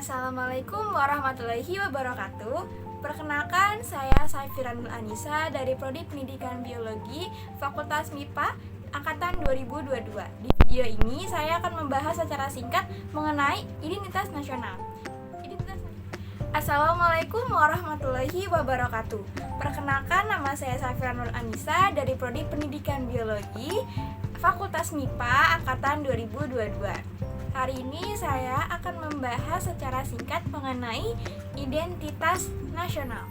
Assalamualaikum warahmatullahi wabarakatuh. Perkenalkan, saya Safira Nur Anissa dari Prodi Pendidikan Biologi Fakultas MIPA Angkatan 2022. Di video ini saya akan membahas secara singkat mengenai identitas nasional. Assalamualaikum warahmatullahi wabarakatuh. Perkenalkan, nama saya Safira Nur Anissa dari Prodi Pendidikan Biologi Fakultas MIPA Angkatan 2022. Hari ini saya akan membahas secara singkat mengenai identitas nasional.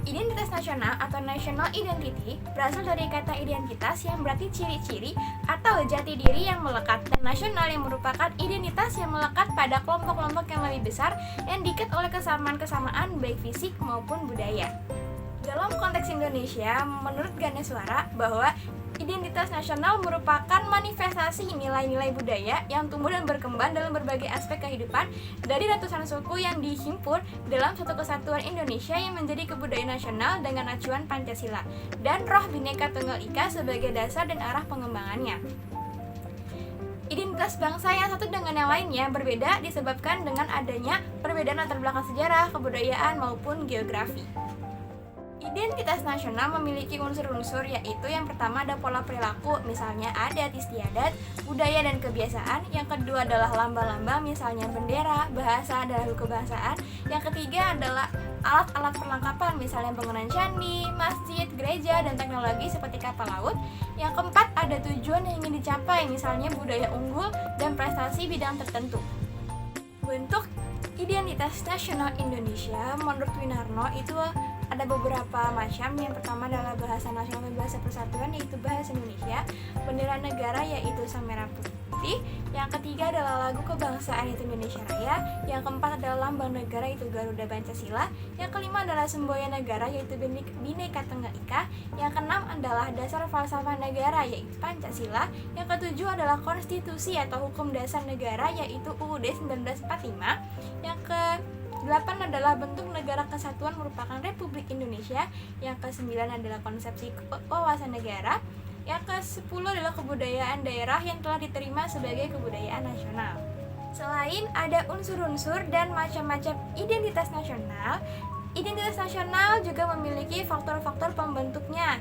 Identitas nasional atau national identity berasal dari kata identitas yang berarti ciri-ciri atau jati diri yang melekat, dan nasional yang merupakan identitas yang melekat pada kelompok-kelompok yang lebih besar yang diikat oleh kesamaan-kesamaan baik fisik maupun budaya. Dalam konteks Indonesia, menurut Ganeswara bahwa identitas nasional merupakan manifestasi nilai-nilai budaya yang tumbuh dan berkembang dalam berbagai aspek kehidupan dari ratusan suku yang dihimpun dalam suatu kesatuan Indonesia yang menjadi kebudayaan nasional dengan acuan Pancasila dan roh Bhinneka Tunggal Ika sebagai dasar dan arah pengembangannya. Identitas bangsa yang satu dengan yang lainnya berbeda disebabkan dengan adanya perbedaan latar belakang sejarah, kebudayaan maupun geografi. Identitas nasional memiliki unsur-unsur, yaitu yang pertama ada pola perilaku, misalnya adat istiadat, budaya dan kebiasaan. Yang kedua adalah lambang-lambang, misalnya bendera, bahasa, dan lagu kebangsaan. Yang ketiga adalah alat-alat perlengkapan, misalnya bangunan candi, masjid, gereja, dan teknologi seperti kapal laut. Yang keempat ada tujuan yang ingin dicapai, misalnya budaya unggul dan prestasi bidang tertentu. Bentuk identitas nasional Indonesia menurut Winarno itu ada beberapa macam. Yang pertama adalah bahasa nasional dan bahasa persatuan, yaitu bahasa Indonesia. Bendera negara, yaitu sang merah putih. Yang ketiga adalah lagu kebangsaan, yaitu Indonesia Raya. Yang keempat adalah lambang negara, yaitu Garuda Pancasila. Yang kelima adalah semboyan negara, yaitu Bhinneka Tunggal Ika. Yang keenam adalah dasar falsafah negara, yaitu Pancasila. Yang ketujuh adalah konstitusi atau hukum dasar negara, yaitu UUD 1945. Yang ke-8 adalah bentuk negara kesatuan merupakan Republik Indonesia. Yang ke-9 adalah konsepsi wawasan negara. Yang ke-10 adalah kebudayaan daerah yang telah diterima sebagai kebudayaan nasional. Selain ada unsur-unsur dan macam-macam identitas nasional juga memiliki faktor-faktor pembentuknya.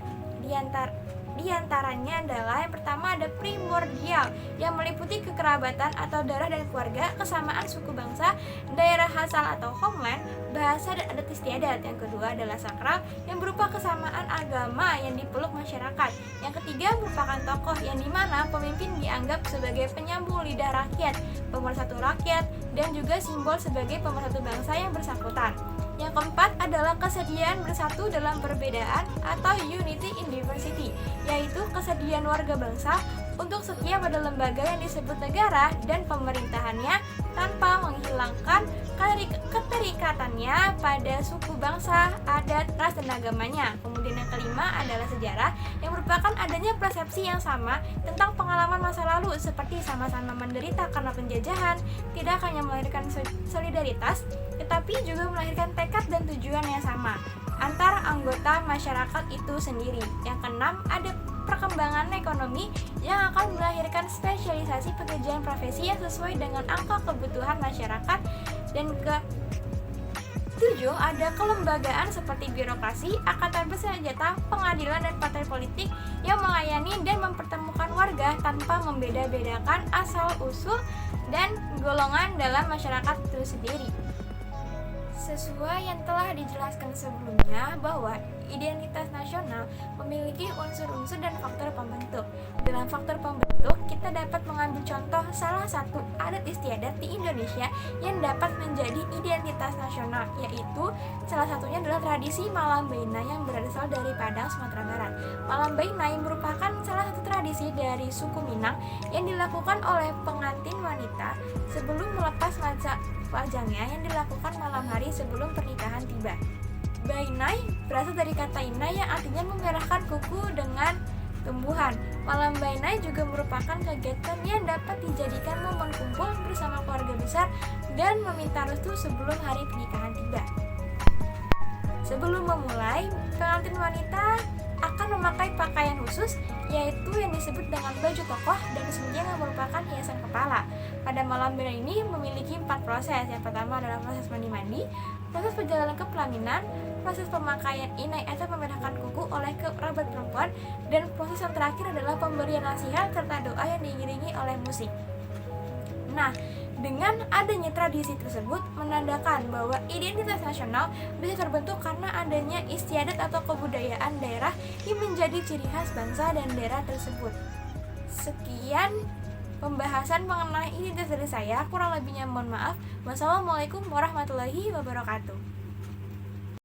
Di antaranya adalah yang pertama ada primordial yang meliputi kekerabatan atau darah dan keluarga, kesamaan suku bangsa, daerah asal atau homeland, bahasa dan adat istiadat. Yang kedua adalah sakral yang berupa kesamaan agama yang dipeluk masyarakat. Yang ketiga merupakan tokoh yang dimana pemimpin dianggap sebagai penyambung lidah rakyat, pemersatu rakyat, dan juga simbol sebagai pemersatu bangsa yang bersangkutan. Yang keempat adalah kesediaan bersatu dalam perbedaan atau unity in diversity, yaitu kesediaan warga bangsa untuk setia pada lembaga yang disebut negara dan pemerintahannya tanpa menghilangkan keterikatannya pada suku bangsa, adat, ras, dan agamanya. Kemudian yang kelima adalah sejarah yang merupakan adanya persepsi yang sama tentang pengalaman masa lalu, seperti sama-sama menderita karena penjajahan, tidak hanya melahirkan solidaritas, tetapi juga melahirkan tekad dan tujuan yang sama antara anggota masyarakat itu sendiri. Yang keenam ada perkembangan ekonomi yang akan melahirkan spesialisasi pekerjaan profesi yang sesuai dengan angka kebutuhan masyarakat. Dan ke-7 ada kelembagaan seperti birokrasi, angkatan bersenjata, pengadilan, dan partai politik yang melayani dan mempertemukan warga tanpa membeda-bedakan asal-usul dan golongan dalam masyarakat itu sendiri. Sesuai yang telah dijelaskan sebelumnya bahwa identitas nasional memiliki unsur-unsur dan faktor pembentuk. Dalam faktor pembentuk, kita dapat mengambil contoh salah satu adat istiadat di Indonesia yang dapat menjadi identitas nasional, yaitu salah satunya adalah tradisi Malam Bainai yang berasal dari Padang, Sumatera Barat. Malam Bainai merupakan salah satu tradisi dari suku Minang yang dilakukan oleh pengantin wanita sebelum melepas wajangnya, yang dilakukan malam hari sebelum pernikahan tiba. Bainai berasal dari kata inai yang artinya memerahkan kuku dengan tumbuhan. Malam Bainai juga merupakan kegiatan yang dapat dijadikan momen kumpul bersama keluarga besar dan meminta restu sebelum hari pernikahan tiba. Sebelum memulai, pengantin wanita akan memakai pakaian khusus, yaitu yang disebut dengan baju tokoh dan sunjang yang merupakan hiasan kepala. Pada malam bira ini memiliki 4 proses. Yang pertama adalah proses mandi-mandi, proses perjalanan ke pelaminan, proses pemakaian inai atau memedahkan kuku oleh kerabat perempuan, dan proses yang terakhir adalah pemberian nasihat serta doa yang diiringi oleh musik. Nah, dengan adanya tradisi tersebut menandakan bahwa identitas nasional bisa terbentuk karena adanya istiadat atau kebudayaan daerah yang menjadi ciri khas bangsa dan daerah tersebut. Sekian pembahasan mengenai identitas dari saya, kurang lebihnya mohon maaf. Wassalamualaikum warahmatullahi wabarakatuh.